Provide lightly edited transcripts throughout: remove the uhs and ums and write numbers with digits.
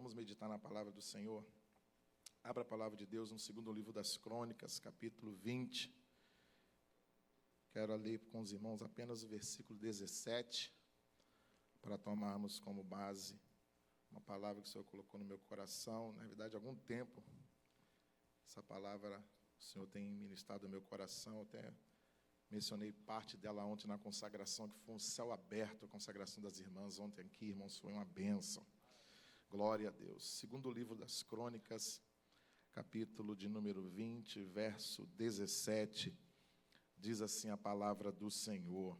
Vamos meditar na palavra do Senhor. Abra a palavra de Deus no segundo livro das Crônicas, capítulo 20. Quero ler com os irmãos apenas o versículo 17, para tomarmos como base uma palavra que o Senhor colocou no meu coração. Na verdade, há algum tempo, essa palavra o Senhor tem ministrado no meu coração. Eu até mencionei parte dela ontem na consagração, que foi um céu aberto, a consagração das irmãs ontem aqui, irmãos, foi uma bênção. Glória a Deus. Segundo livro das Crônicas, capítulo de número 20, verso 17, diz assim a palavra do Senhor: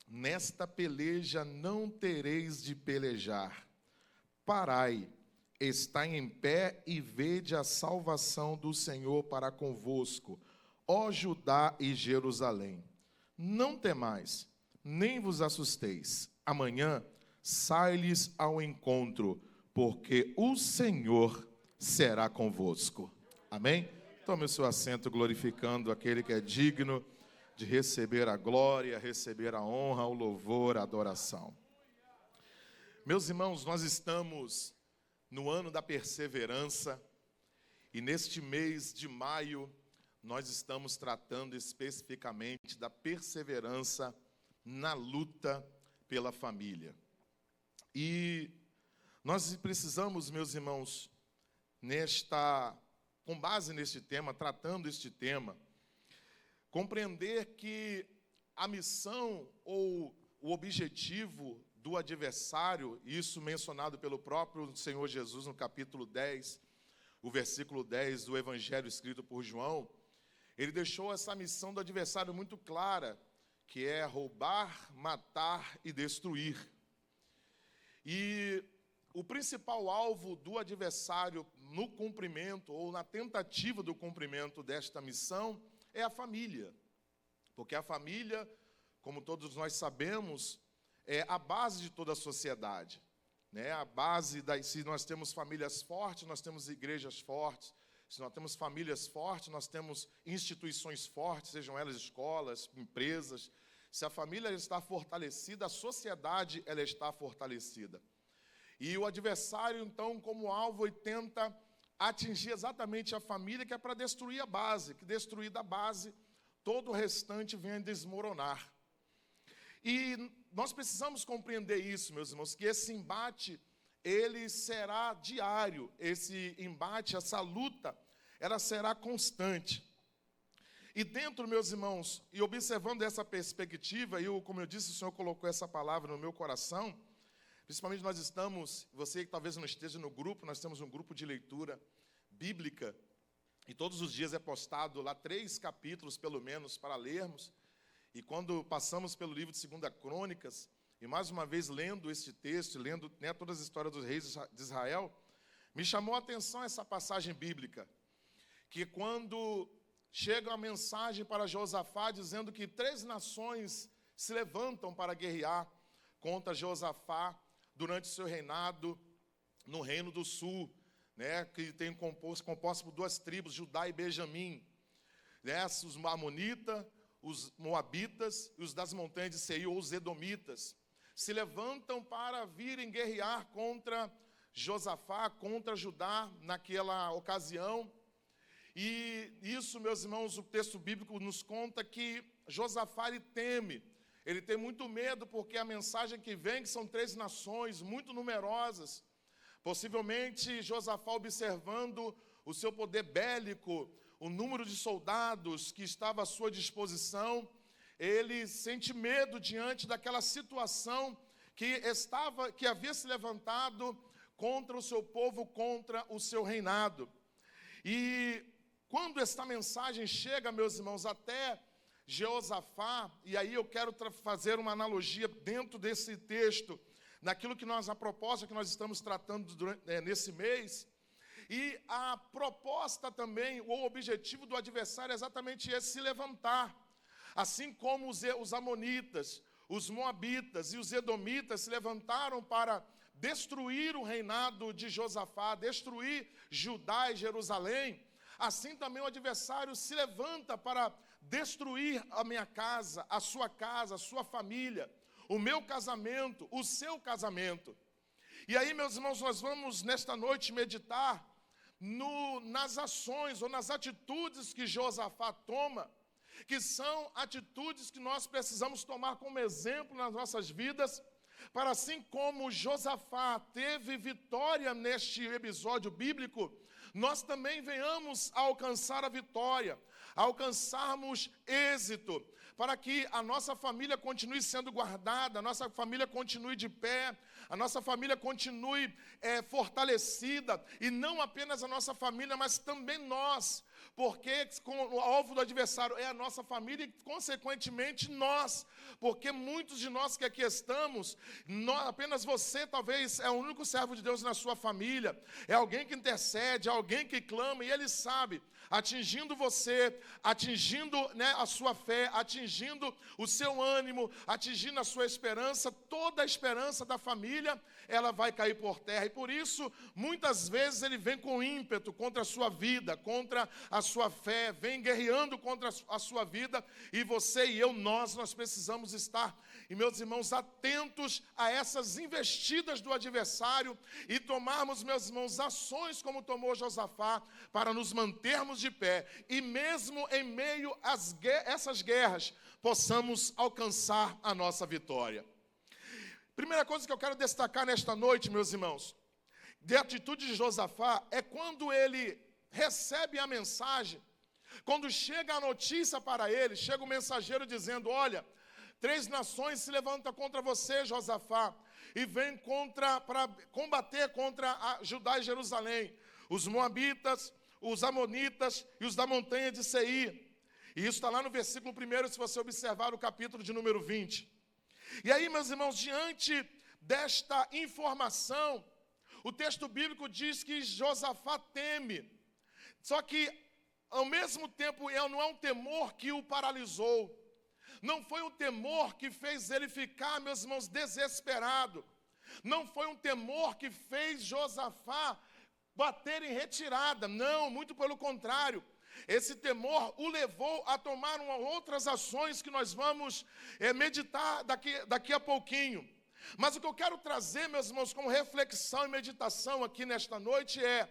Nesta peleja não tereis de pelejar, parai, estai em pé e vede a salvação do Senhor para convosco, ó Judá e Jerusalém. Não temais, nem vos assusteis, amanhã sai-lhes ao encontro, porque o Senhor será convosco. Amém? Tome o seu assento, glorificando aquele que é digno de receber a glória, receber a honra, o louvor, a adoração. Meus irmãos, nós estamos no ano da perseverança e neste mês de maio nós estamos tratando especificamente da perseverança na luta pela família. E nós precisamos, meus irmãos, com base neste tema, tratando este tema, compreender que a missão ou o objetivo do adversário, isso mencionado pelo próprio Senhor Jesus no capítulo 10, o versículo 10 do Evangelho escrito por João, ele deixou essa missão do adversário muito clara, que é roubar, matar e destruir. E o principal alvo do adversário no cumprimento ou na tentativa do cumprimento desta missão é a família. Porque a família, como todos nós sabemos, é a base de toda a sociedade, né? A base se nós temos famílias fortes, nós temos igrejas fortes. Se nós temos famílias fortes, nós temos instituições fortes, sejam elas escolas, empresas. Se a família está fortalecida, a sociedade ela está fortalecida. E o adversário, então, como alvo, ele tenta atingir exatamente a família, que é para destruir a base, que destruída a base, todo o restante vem a desmoronar. E nós precisamos compreender isso, meus irmãos, que esse embate, ele será diário, esse embate, essa luta, ela será constante. E dentro, meus irmãos, e observando essa perspectiva, como eu disse, o Senhor colocou essa palavra no meu coração. Principalmente nós estamos, você que talvez não esteja no grupo, nós temos um grupo de leitura bíblica, e todos os dias é postado lá 3 capítulos, pelo menos, para lermos. E quando passamos pelo livro de 2 Crônicas, e mais uma vez lendo este texto, lendo, né, todas as histórias dos reis de Israel, me chamou a atenção essa passagem bíblica, que quando chega a mensagem para Josafá, dizendo que 3 nações se levantam para guerrear contra Josafá, durante o seu reinado no Reino do Sul, né, que tem composto por 2 tribos, Judá e Benjamim, né, os Amonitas, os Moabitas e os das montanhas de Seir, ou os Edomitas, se levantam para virem guerrear contra Josafá, contra Judá naquela ocasião. E isso, meus irmãos, o texto bíblico nos conta que Josafá ele tem muito medo, porque a mensagem que vem, que são 3 nações muito numerosas, possivelmente Josafá, observando o seu poder bélico, o número de soldados que estava à sua disposição, ele sente medo diante daquela situação que havia se levantado contra o seu povo, contra o seu reinado. E quando esta mensagem chega, meus irmãos, até Josafá, e aí eu quero fazer uma analogia dentro desse texto, naquilo que a proposta que nós estamos tratando nesse mês, e a proposta também, o objetivo do adversário é exatamente esse: se levantar. Assim como os amonitas, os moabitas e os edomitas se levantaram para destruir o reinado de Josafá, destruir Judá e Jerusalém, assim também o adversário se levanta para destruir a minha casa, a sua família, o meu casamento, o seu casamento. E aí, meus irmãos, nós vamos nesta noite meditar nas ações ou nas atitudes que Josafá toma, que são atitudes que nós precisamos tomar como exemplo nas nossas vidas, para assim como Josafá teve vitória neste episódio bíblico, nós também venhamos a alcançar a vitória, a alcançarmos êxito, para que a nossa família continue sendo guardada, a nossa família continue de pé, a nossa família continue fortalecida, e não apenas a nossa família, mas também nós, porque o alvo do adversário é a nossa família e, consequentemente, nós, porque muitos de nós que aqui estamos, apenas você talvez é o único servo de Deus na sua família, é alguém que intercede, é alguém que clama, e Ele sabe, atingindo você, atingindo a sua fé, atingindo o seu ânimo, atingindo a sua esperança, toda a esperança da família, ela vai cair por terra. E por isso, muitas vezes ele vem com ímpeto contra a sua vida, contra a sua fé, vem guerreando contra a sua vida, e você e eu, nós precisamos estar, e meus irmãos, atentos a essas investidas do adversário e tomarmos, meus irmãos, ações como tomou Josafá, para nos mantermos de pé, e mesmo em meio a essas guerras, possamos alcançar a nossa vitória. Primeira coisa que eu quero destacar nesta noite, meus irmãos, de atitude de Josafá, é quando ele recebe a mensagem, quando chega a notícia para ele, chega o mensageiro dizendo: olha, 3 nações se levantam contra você, Josafá, e vêm para combater contra Judá e Jerusalém, os moabitas, os amonitas e os da montanha de Seir. E isso está lá no versículo 1, se você observar o capítulo de número 20. E aí, meus irmãos, diante desta informação, o texto bíblico diz que Josafá teme. Só que, ao mesmo tempo, não é um temor que o paralisou. Não foi um temor que fez ele ficar, meus irmãos, desesperado. Não foi um temor que fez Josafá bater em retirada. Não, muito pelo contrário. Esse temor o levou a tomar outras ações que nós vamos meditar daqui a pouquinho. Mas o que eu quero trazer, meus irmãos, como reflexão e meditação aqui nesta noite é: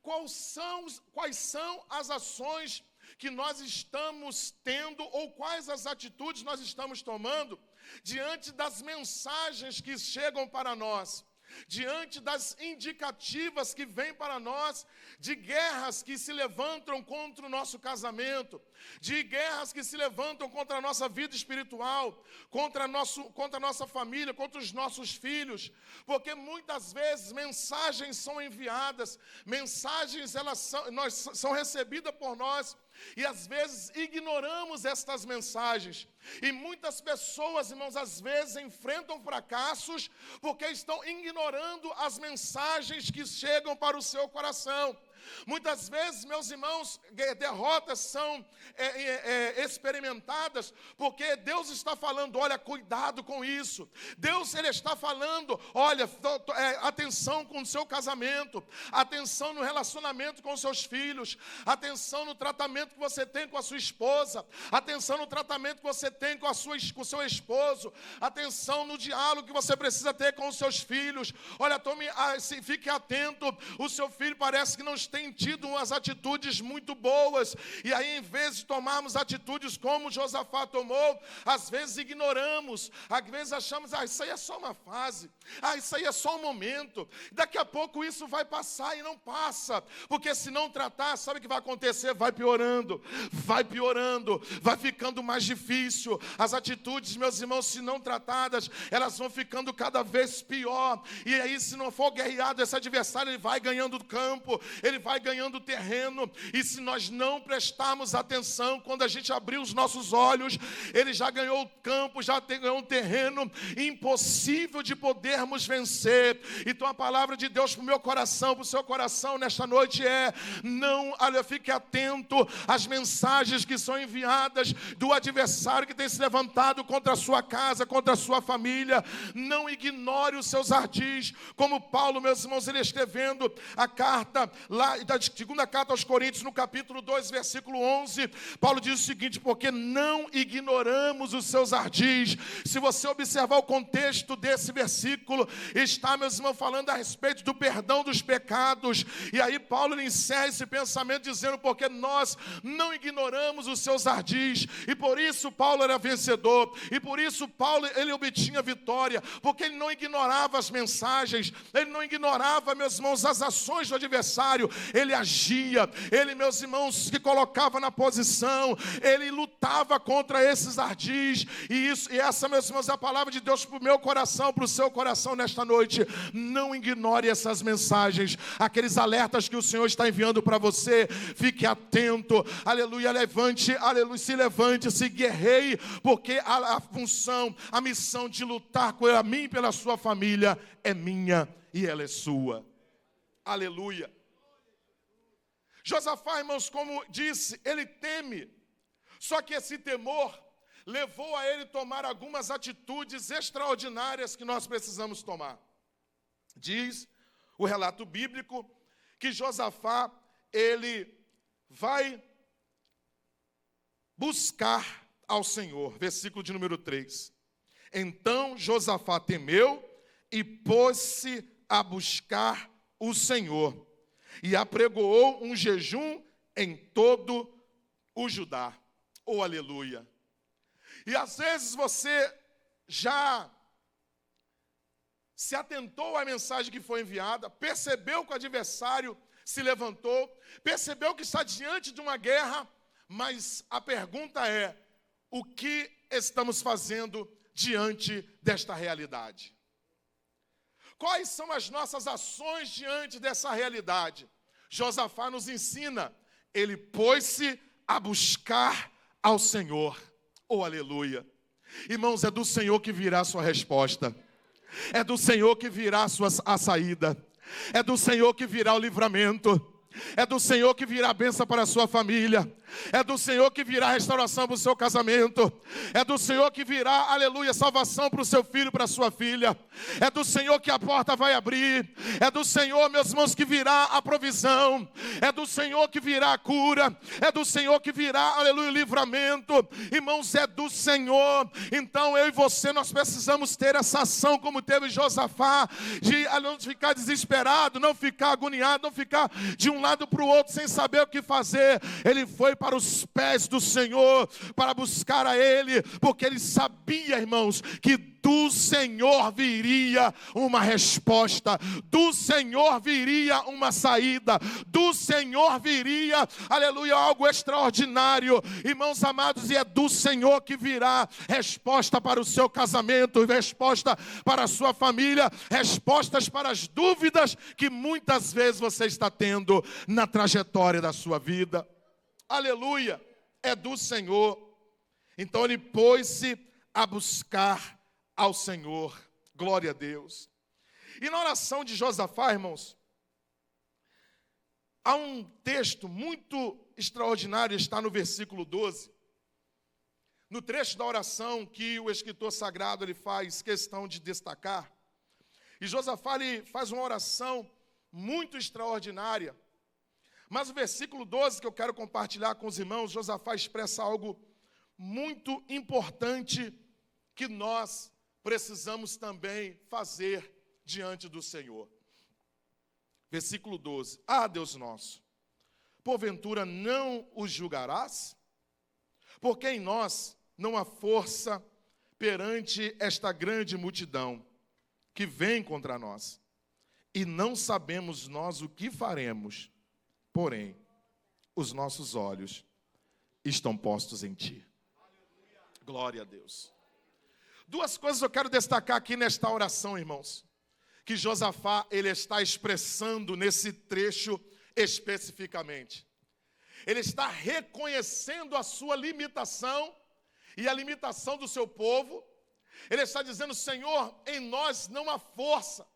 quais são as ações que nós estamos tendo, ou quais as atitudes nós estamos tomando diante das mensagens que chegam para nós, diante das indicativas que vêm para nós, de guerras que se levantam contra o nosso casamento, de guerras que se levantam contra a nossa vida espiritual, contra a nossa família, contra os nossos filhos, porque muitas vezes mensagens são enviadas, mensagens são recebidas por nós, e às vezes ignoramos estas mensagens. E muitas pessoas, irmãos, às vezes enfrentam fracassos porque estão ignorando as mensagens que chegam para o seu coração. Muitas vezes, meus irmãos, derrotas são experimentadas porque Deus está falando: olha, cuidado com isso. Deus, Ele está falando: olha, atenção com o seu casamento, atenção no relacionamento com os seus filhos, atenção no tratamento que você tem com a sua esposa, atenção no tratamento que você tem com o seu esposo, atenção no diálogo que você precisa ter com os seus filhos. Olha, fique atento, o seu filho parece que não tem tido umas atitudes muito boas, e aí, em vez de tomarmos atitudes como Josafá tomou, às vezes ignoramos, às vezes achamos: isso aí é só uma fase, isso aí é só um momento, daqui a pouco isso vai passar, e não passa, porque se não tratar, sabe o que vai acontecer? Vai piorando, vai ficando mais difícil. As atitudes, meus irmãos, se não tratadas, elas vão ficando cada vez pior, e aí, se não for guerreado, esse adversário, ele vai ganhando campo, ele vai ganhando terreno, e se nós não prestarmos atenção, quando a gente abrir os nossos olhos, ele já ganhou o campo, já ganhou um terreno impossível de podermos vencer. Então a palavra de Deus para o meu coração, para o seu coração nesta noite fique atento às mensagens que são enviadas do adversário que tem se levantado contra a sua casa, contra a sua família. Não ignore os seus ardis, como Paulo, meus irmãos, ele escrevendo a carta lá da segunda carta aos Coríntios, no capítulo 2, versículo 11, Paulo diz o seguinte: porque não ignoramos os seus ardis. Se você observar o contexto desse versículo, está, meus irmãos, falando a respeito do perdão dos pecados. E aí Paulo encerra esse pensamento dizendo: porque nós não ignoramos os seus ardis. E por isso Paulo era vencedor. E por isso Paulo, ele obtinha vitória. Porque ele não ignorava as mensagens. Ele não ignorava, meus irmãos, as ações do adversário. Ele agia. Ele, meus irmãos, se colocava na posição. Ele lutava contra esses ardis. E essa, meus irmãos, é a palavra de Deus para o meu coração, para o seu coração nesta noite. Não ignore essas mensagens, aqueles alertas que o Senhor está enviando para você. Fique atento, aleluia, levante, aleluia, se levante, se guerreie, porque a função, a missão de lutar por mim e pela sua família é minha e ela é sua. Aleluia. Josafá, irmãos, como disse, ele teme, só que esse temor levou a ele tomar algumas atitudes extraordinárias que nós precisamos tomar. Diz o relato bíblico que Josafá, ele vai buscar ao Senhor. Versículo de número 3. Então Josafá temeu e pôs-se a buscar o Senhor. E apregoou um jejum em todo o Judá. Oh, aleluia. E às vezes você já se atentou à mensagem que foi enviada, percebeu que o adversário se levantou, percebeu que está diante de uma guerra, mas a pergunta é: o que estamos fazendo diante desta realidade? Quais são as nossas ações diante dessa realidade? Josafá nos ensina, ele pôs-se a buscar ao Senhor. Oh, aleluia. Irmãos, é do Senhor que virá a sua resposta. É do Senhor que virá a saída. É do Senhor que virá o livramento. É do Senhor que virá a bênção para a sua família. É do Senhor que virá a restauração para o seu casamento. É do Senhor que virá, aleluia, salvação para o seu filho, para a sua filha. É do Senhor que a porta vai abrir. É do Senhor, meus irmãos, que virá a provisão. É do Senhor que virá a cura. É do Senhor que virá, aleluia, o livramento. Irmãos, é do Senhor. Então eu e você, nós precisamos ter essa ação como teve Josafá, de não ficar desesperado, não ficar agoniado, não ficar de um lado para o outro sem saber o que fazer. Ele foi para os pés do Senhor para buscar a Ele, porque ele sabia, irmãos, que do Senhor viria uma resposta, do Senhor viria uma saída, do Senhor viria, aleluia, algo extraordinário. Irmãos amados, e é do Senhor que virá resposta para o seu casamento, resposta para a sua família, respostas para as dúvidas que muitas vezes você está tendo na trajetória da sua vida. Aleluia, é do Senhor. Então ele pôs-se a buscar ao Senhor. Glória a Deus. E na oração de Josafá, irmãos, há um texto muito extraordinário, está no versículo 12. No trecho da oração que o escritor sagrado ele faz questão de destacar. E Josafá ele faz uma oração muito extraordinária. Mas o versículo 12 que eu quero compartilhar com os irmãos, Josafá expressa algo muito importante que nós precisamos também fazer diante do Senhor. Versículo 12. Ah, Deus nosso, porventura não os julgarás? Porque em nós não há força perante esta grande multidão que vem contra nós. E não sabemos nós o que faremos. Porém, os nossos olhos estão postos em Ti. Glória a Deus. Duas coisas eu quero destacar aqui nesta oração, irmãos, que Josafá ele está expressando nesse trecho especificamente. Ele está reconhecendo a sua limitação e a limitação do seu povo. Ele está dizendo: Senhor, em nós não há força.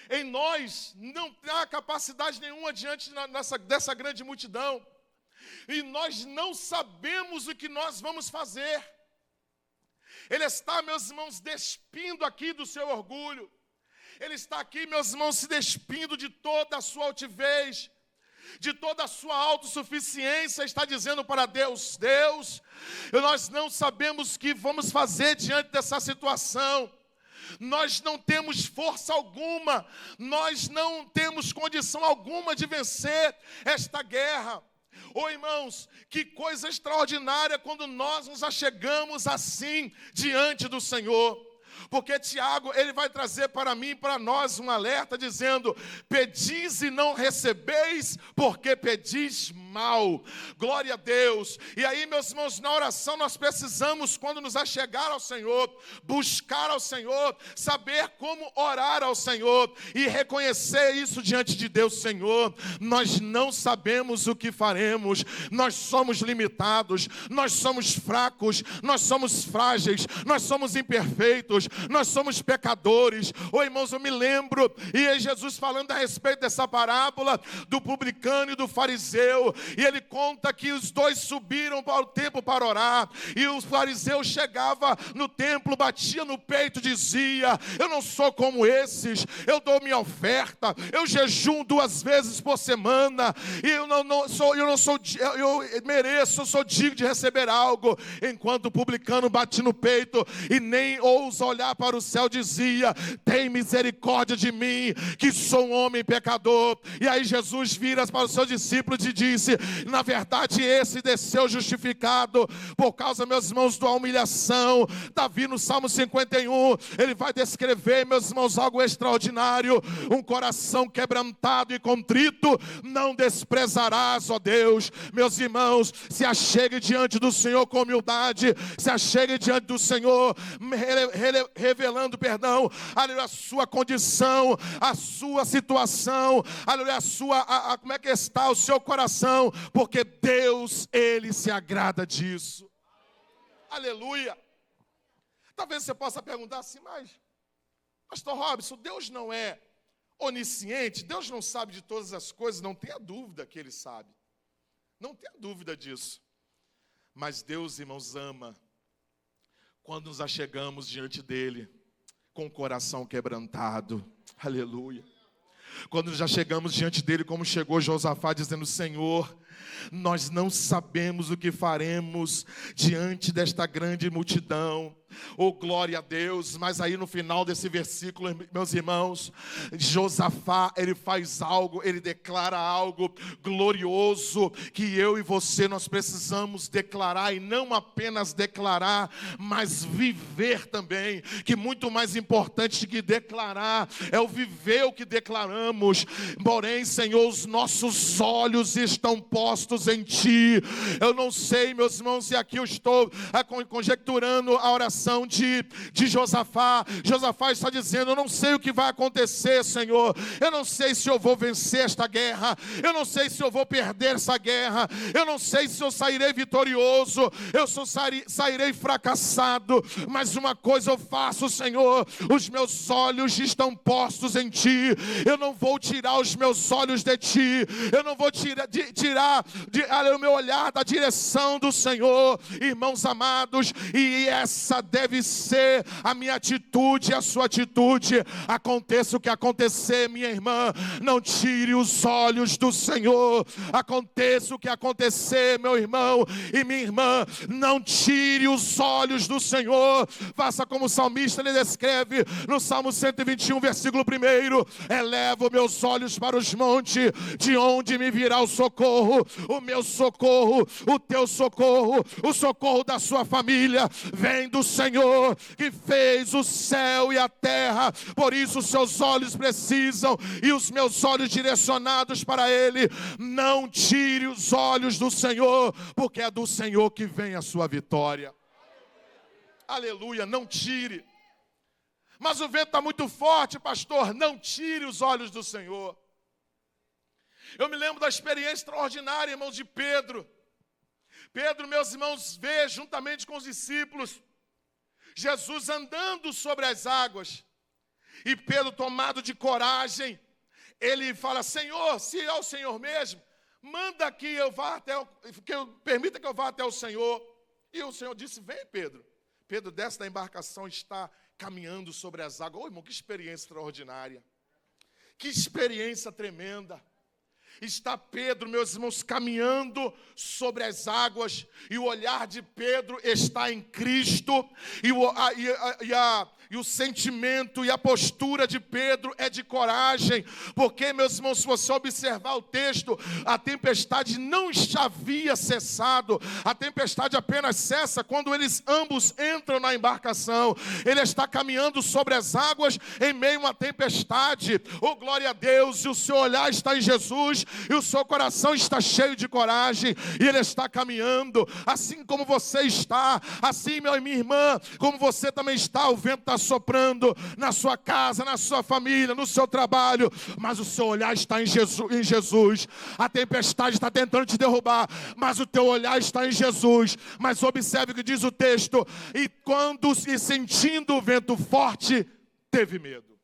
Em nós não há capacidade nenhuma diante dessa grande multidão. E nós não sabemos o que nós vamos fazer. Ele está, meus irmãos, despindo aqui do seu orgulho. Ele está aqui, meus irmãos, se despindo de toda a sua altivez. de toda a sua autossuficiência, está dizendo para Deus: Deus, nós não sabemos o que vamos fazer diante dessa situação. Nós não temos força alguma, nós não temos condição alguma de vencer esta guerra. Oh, irmãos, que coisa extraordinária quando nós nos achegamos assim diante do Senhor. Porque Tiago, ele vai trazer para mim e para nós um alerta dizendo: pedis e não recebeis, porque pedis mal. Glória a Deus. E aí, meus irmãos, na oração nós precisamos, quando nos achegar ao Senhor, buscar ao Senhor, saber como orar ao Senhor e reconhecer isso diante de Deus. Senhor, nós não sabemos o que faremos, nós somos limitados, nós somos fracos, nós somos frágeis, nós somos imperfeitos, nós somos pecadores. Oh, irmãos, eu me lembro, e é Jesus falando a respeito dessa parábola do publicano e do fariseu, e ele conta que os dois subiram para o templo para orar, e o fariseu chegava no templo, batia no peito, dizia: eu não sou como esses, eu dou minha oferta, eu jejuo 2 vezes por semana, e eu mereço, eu sou digno de receber algo. Enquanto o publicano bate no peito e nem ousa olhar para o céu, dizia: tem misericórdia de mim, que sou um homem pecador. E aí Jesus vira para os seus discípulos e disse: na verdade esse desceu justificado por causa, meus irmãos, da humilhação. Davi no Salmo 51, ele vai descrever, meus irmãos, algo extraordinário: um coração quebrantado e contrito não desprezarás, ó Deus. Meus irmãos, se achegue diante do Senhor com humildade, se achegue diante do Senhor revelando, aleluia, a sua condição, a sua situação, aleluia, como é que está o seu coração, porque Deus, Ele se agrada disso. Aleluia. Talvez você possa perguntar assim: mas, pastor Robson, Deus não é onisciente? Deus não sabe de todas as coisas? Não tenha dúvida que Ele sabe, não tenha dúvida disso. Mas Deus, irmãos, ama quando nos achegamos diante dEle com o coração quebrantado. Aleluia. Quando já chegamos diante dEle, como chegou Josafá, dizendo: Senhor, nós não sabemos o que faremos diante desta grande multidão. Oh, glória a Deus. Mas aí no final desse versículo, meus irmãos, Josafá, ele faz algo, ele declara algo glorioso, que eu e você, nós precisamos declarar, e não apenas declarar, mas viver também, que muito mais importante que declarar, é o viver o que declaramos. Porém, Senhor, os nossos olhos estão postos em Ti. Eu não sei, meus irmãos, e aqui eu estou conjecturando a oração de Josafá. Josafá está dizendo: eu não sei o que vai acontecer, Senhor, eu não sei se eu vou vencer esta guerra, eu não sei se eu vou perder essa guerra, eu não sei se eu sairei vitorioso, eu só sairei fracassado, mas uma coisa eu faço, Senhor, os meus olhos estão postos em Ti, eu não vou tirar os meus olhos de Ti, eu não vou tirar o meu olhar da direção do Senhor. Irmãos amados, e essa deve ser a minha atitude, a sua atitude. Aconteça o que acontecer, minha irmã, não tire os olhos do Senhor. Aconteça o que acontecer, meu irmão e minha irmã, não tire os olhos do Senhor. Faça como o salmista, ele descreve no Salmo 121, versículo 1: elevo meus olhos para os montes, de onde me virá o socorro? O meu socorro, o teu socorro, o socorro da sua família vem do Senhor, que fez o céu e a terra. Por isso os seus olhos precisam, e os meus olhos direcionados para Ele. Não tire os olhos do Senhor, porque é do Senhor que vem a sua vitória. Aleluia, não tire. Mas o vento está muito forte, pastor. Não tire os olhos do Senhor. Eu me lembro da experiência extraordinária, irmãos, de Pedro. Pedro, meus irmãos, vê juntamente com os discípulos Jesus andando sobre as águas. E Pedro, tomado de coragem, ele fala: Senhor, se é o Senhor mesmo, manda que eu vá permita que eu vá até o Senhor. E o Senhor disse: vem, Pedro. Pedro desce da embarcação, está caminhando sobre as águas. Oh, irmão, que experiência extraordinária. Que experiência tremenda. Está Pedro, meus irmãos, caminhando sobre as águas, e o olhar de Pedro está em Cristo, e o sentimento e a postura de Pedro é de coragem, porque, meus irmãos, se você observar o texto, a tempestade não havia cessado, a tempestade apenas cessa quando eles ambos entram na embarcação. Ele está caminhando sobre as águas em meio a uma tempestade. Oh, glória a Deus! E o seu olhar está em Jesus, e o seu coração está cheio de coragem, e ele está caminhando, assim como você está, assim, minha irmã, como você também está. O vento está soprando na sua casa, na sua família, no seu trabalho, mas o seu olhar está em Jesus. A tempestade está tentando te derrubar, mas o teu olhar está em Jesus. Mas observe o que diz o texto: e sentindo o vento forte, teve medo.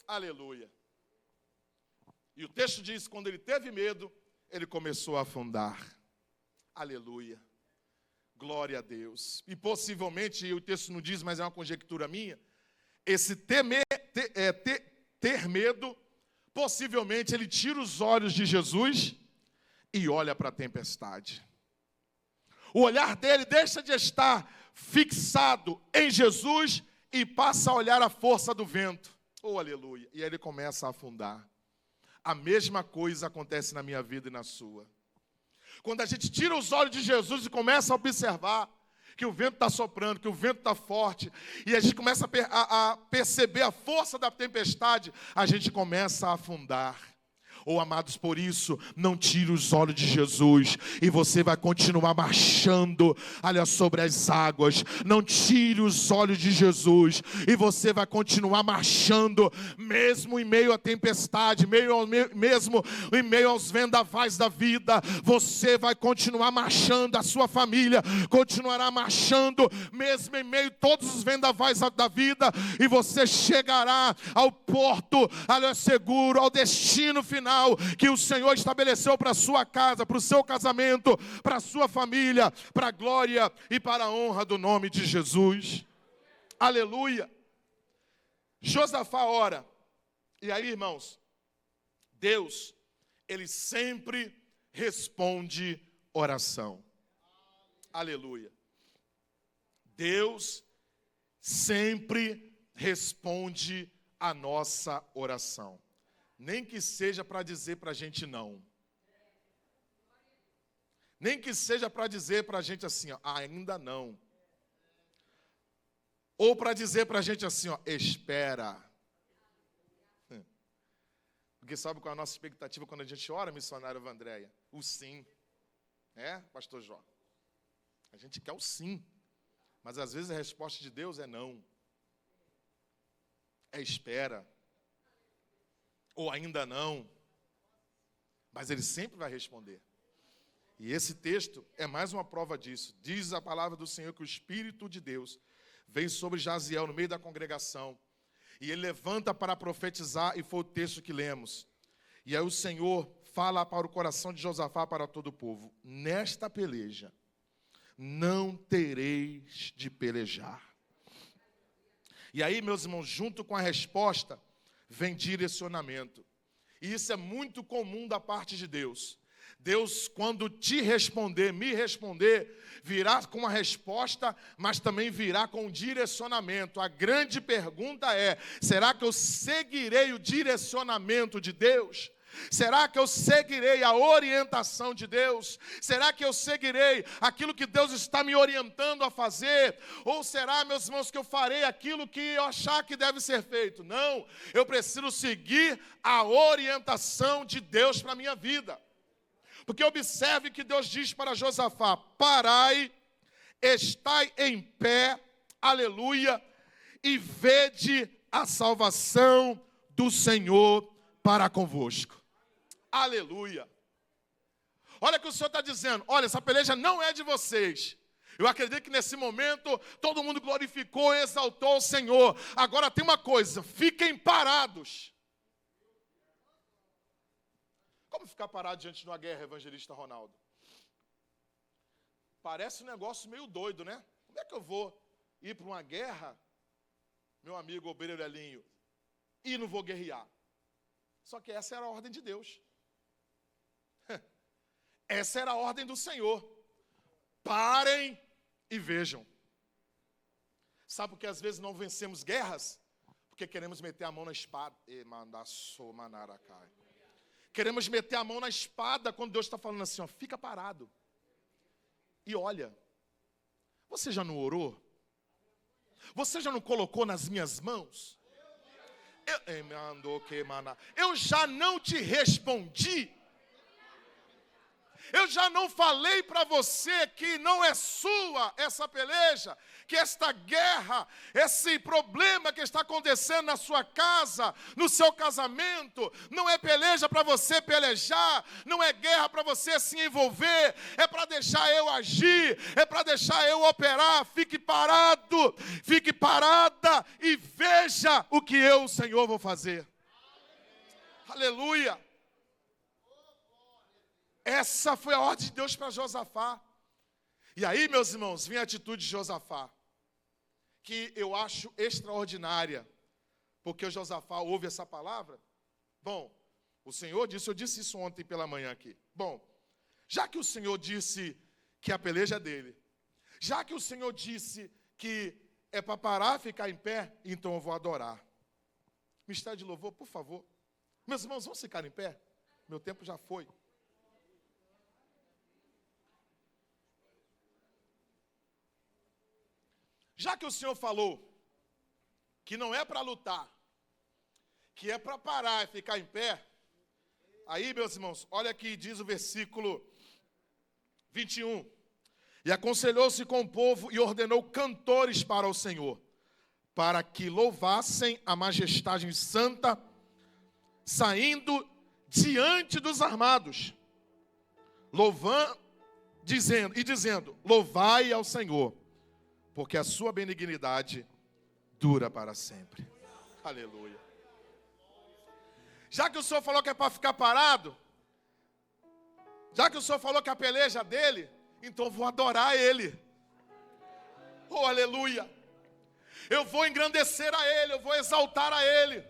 Aleluia. E o texto diz que quando ele teve medo, ele começou a afundar. Aleluia. Glória a Deus. E possivelmente, e o texto não diz, mas é uma conjectura minha, esse ter medo, possivelmente ele tira os olhos de Jesus e olha para a tempestade. O olhar dele deixa de estar fixado em Jesus e passa a olhar a força do vento. Oh, aleluia. E aí ele começa a afundar. A mesma coisa acontece na minha vida e na sua. Quando a gente tira os olhos de Jesus e começa a observar que o vento está soprando, que o vento está forte, e a gente começa a perceber a força da tempestade, a gente começa a afundar. Oh, amados, por isso, não tire os olhos de Jesus, e você vai continuar marchando, olha, sobre as águas. Não tire os olhos de Jesus, e você vai continuar marchando, mesmo em meio à tempestade, mesmo em meio aos vendavais da vida. Você vai continuar marchando, a sua família continuará marchando, mesmo em meio a todos os vendavais da vida, e você chegará ao porto, olha, seguro, ao destino final que o Senhor estabeleceu para a sua casa, para o seu casamento, para a sua família, para a glória e para a honra do nome de Jesus. Aleluia. Josafá ora. E aí, irmãos, Deus, ele sempre responde oração. Aleluia. Deus sempre responde a nossa oração. Nem que seja para dizer para a gente não. Nem que seja para dizer para a gente assim, ó, ainda não. Ou para dizer para a gente assim, ó, espera. Porque sabe qual é a nossa expectativa quando a gente ora, missionário Vandréia? O sim. É, pastor Jó? A gente quer o sim. Mas às vezes a resposta de Deus é não. É espera. Ou ainda não, mas ele sempre vai responder. E esse texto é mais uma prova disso. Diz a palavra do Senhor que o Espírito de Deus vem sobre Jaziel no meio da congregação, e ele levanta para profetizar, e foi o texto que lemos. E aí o Senhor fala para o coração de Josafá, para todo o povo: nesta peleja não tereis de pelejar. E aí, meus irmãos, junto com a resposta, vem direcionamento. E isso é muito comum da parte de Deus. Deus, quando te responder, me responder, virá com uma resposta, mas também virá com um direcionamento. A grande pergunta é: será que eu seguirei o direcionamento de Deus? Será que eu seguirei a orientação de Deus? Será que eu seguirei aquilo que Deus está me orientando a fazer? Ou será, meus irmãos, que eu farei aquilo que eu achar que deve ser feito? Não, eu preciso seguir a orientação de Deus para a minha vida. Porque observe que Deus diz para Josafá: parai, estai em pé, aleluia, e vede a salvação do Senhor para convosco. Aleluia. Olha o que o Senhor está dizendo: olha, essa peleja não é de vocês. Eu acredito que nesse momento todo mundo glorificou e exaltou o Senhor. Agora tem uma coisa: fiquem parados. Como ficar parado diante de uma guerra, evangelista Ronaldo? Parece um negócio meio doido, né? Como é que eu vou ir para uma guerra, meu amigo Obreiro Elinho, e não vou guerrear? Só que essa era a ordem de Deus. Essa era a ordem do Senhor. Parem e vejam. Sabe por que às vezes não vencemos guerras? Porque queremos meter a mão na espada. Queremos meter a mão na espada quando Deus está falando assim, ó, fica parado. E olha, você já não orou? Você já não colocou nas minhas mãos? Eu já não te respondi? Eu já não falei para você que não é sua essa peleja, que esta guerra, esse problema que está acontecendo na sua casa, no seu casamento, não é peleja para você pelejar, não é guerra para você se envolver, é para deixar eu agir, é para deixar eu operar. Fique parado, fique parada e veja o que eu, Senhor, vou fazer. Aleluia. Essa foi a ordem de Deus para Josafá. E aí, meus irmãos, vem a atitude de Josafá, que eu acho extraordinária, porque o Josafá ouve essa palavra. Bom, o Senhor disse, eu disse isso ontem pela manhã aqui. Bom, já que o Senhor disse que a peleja é dele, já que o Senhor disse que é para parar, ficar em pé, então eu vou adorar. Ministério de louvor, por favor. Meus irmãos, vamos ficar em pé? Meu tempo já foi. Já que o Senhor falou que não é para lutar, que é para parar e ficar em pé, aí, meus irmãos, olha aqui, diz o versículo 21. E aconselhou-se com o povo e ordenou cantores para o Senhor, para que louvassem a majestade santa, saindo diante dos armados, dizendo, louvai ao Senhor, porque a sua benignidade dura para sempre. Aleluia. Já que o Senhor falou que é para ficar parado, já que o Senhor falou que a peleja é dele, então eu vou adorar Ele. Oh, aleluia. Eu vou engrandecer a Ele, eu vou exaltar a Ele.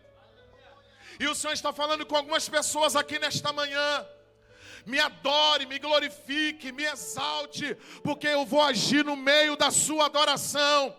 E o Senhor está falando com algumas pessoas aqui nesta manhã. Me adore, me glorifique, me exalte, porque eu vou agir no meio da sua adoração.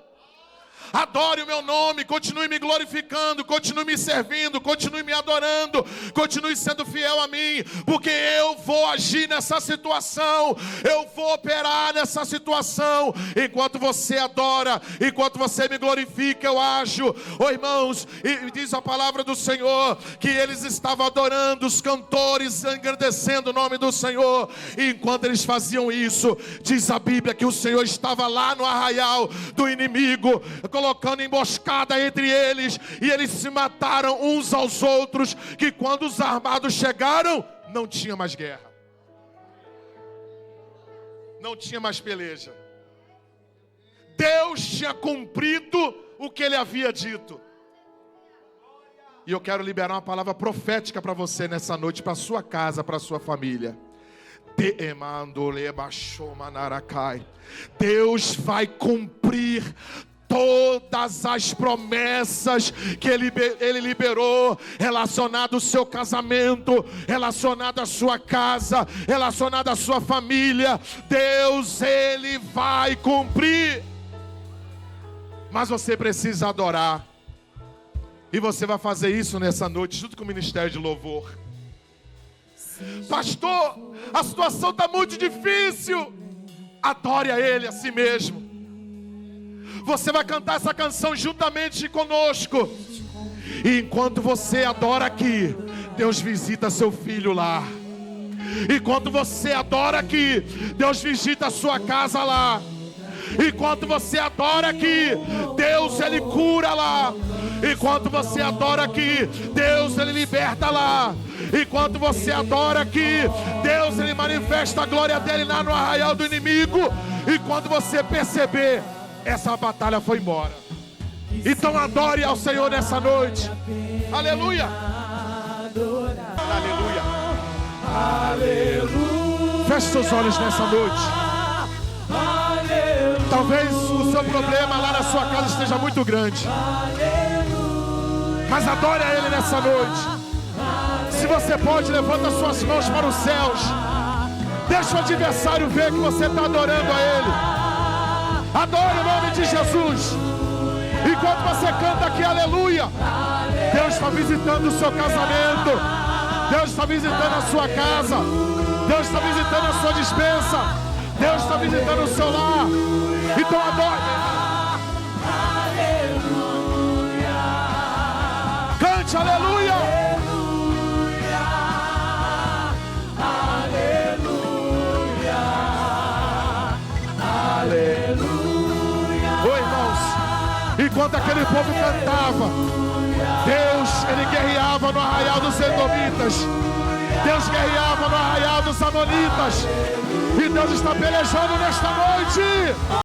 Adore o meu nome, continue me glorificando, continue me servindo, continue me adorando, continue sendo fiel a mim, porque eu vou agir nessa situação, eu vou operar nessa situação. Enquanto você adora, enquanto você me glorifica, eu ajo. Oh, irmãos, e diz a palavra do Senhor que eles estavam adorando, os cantores engrandecendo o nome do Senhor. E enquanto eles faziam isso, diz a Bíblia que o Senhor estava lá no arraial do inimigo, colocando emboscada entre eles, e eles se mataram uns aos outros, que quando os armados chegaram, não tinha mais guerra, não tinha mais peleja. Deus tinha cumprido o que Ele havia dito. E eu quero liberar uma palavra profética para você nessa noite, para a sua casa, para a sua família. Deus vai cumprir todas as promessas que Ele liberou, relacionado ao seu casamento, relacionado à sua casa, relacionado à sua família. Deus, Ele vai cumprir. Mas você precisa adorar. E você vai fazer isso nessa noite, junto com o Ministério de Louvor. Pastor, a situação está muito difícil. Adore a Ele a si mesmo. Você vai cantar essa canção juntamente conosco. E enquanto você adora aqui, Deus visita seu filho lá. Enquanto você adora aqui, Deus visita a sua casa lá. Enquanto você adora aqui, Deus, Ele cura lá. Enquanto você adora aqui, Deus, Ele liberta lá. Enquanto você adora aqui, Deus, Ele manifesta a glória dEle lá no arraial do inimigo. E quando você perceber, essa batalha foi embora. Então adore ao Senhor nessa noite. Aleluia. Aleluia. Aleluia. Feche seus olhos nessa noite. Talvez o seu problema lá na sua casa esteja muito grande, mas adore a Ele nessa noite. você pode, levanta suas mãos para os céus. Deixa o adversário ver que você está adorando a Ele. Adore o nome de Jesus. Enquanto você canta aqui, aleluia, Deus está visitando o seu casamento. Deus está visitando a sua casa. Deus está visitando a sua despensa. Deus está visitando o seu lar. Então adore. Cante, aleluia. Enquanto aquele povo cantava, Deus, Ele guerreava no arraial dos Edomitas. Deus guerreava no arraial dos Amonitas. E Deus está pelejando nesta noite.